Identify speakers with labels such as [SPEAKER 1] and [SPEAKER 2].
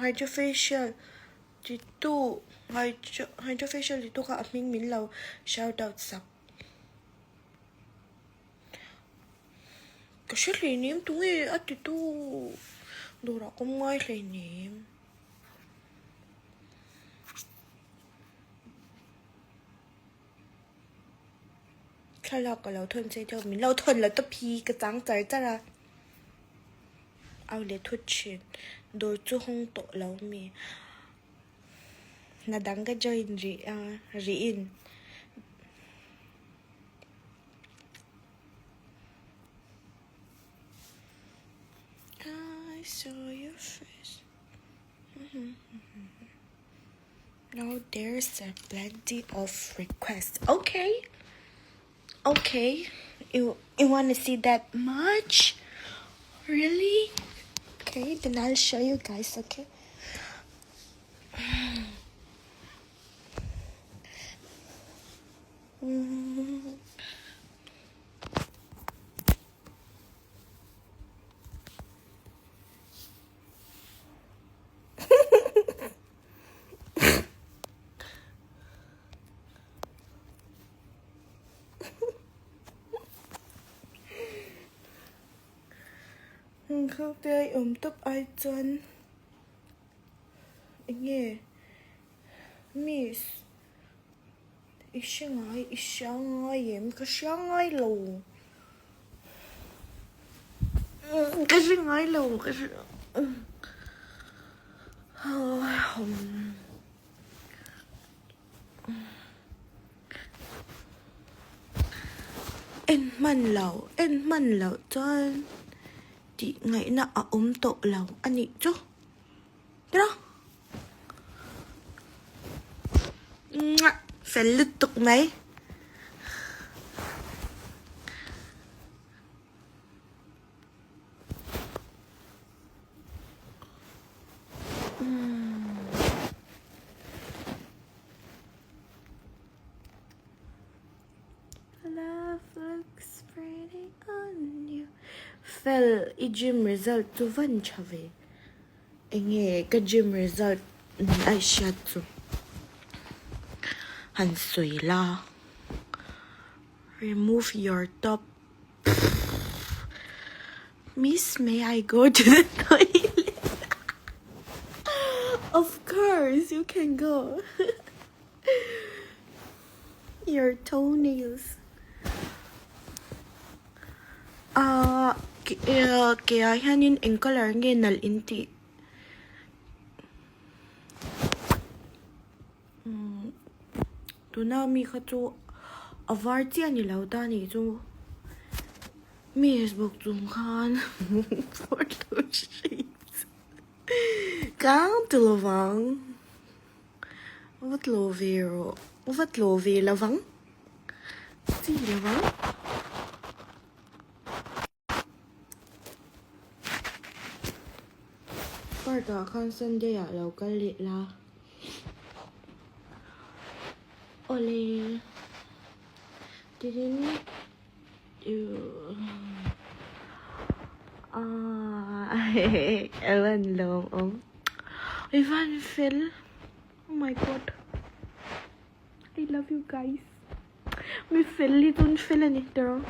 [SPEAKER 1] hydrofacial dito hydrofacial dito ka aming minlaw shoutout sa kasi linim tungi at dito dura ko mga linim kala ko lao thon say dio min lao thon la to pi ka chang char chara ao le thut chin do chu hong to lao mi na dang ka join ri in I saw your face. Now there's a plenty of requests. Okay. You want to see that much? Really? Okay, then I'll show you guys, okay? Không đây tấp ai chân nghe miss isang em kasi ngay lo kasi en man lâu chân chị ngày na tổ lâu anh nhỉ chứ cái đó phải lướt tục mấy Love looks pretty on you. Fel i gym result tu vẫn trở về. Anh nghe cái gym result ai shot tu. Hắn sui la. Remove your top. Miss, may I go to the toilet? Of course, you can go. Your toenails. Kaya hanin ang color ng Laiin ti. Tu na mi ka tu avarti ani lauda ni tu. Mi Facebook tu kan photo shades. Kang tu lovang. Wat lovi lavang? Si lavang? Parta kan Sunday ya lau ka lit la. Ole. Didn't you Ewan long Ivan Phil. Oh my god. I love you guys. Me Feli don't feel anything.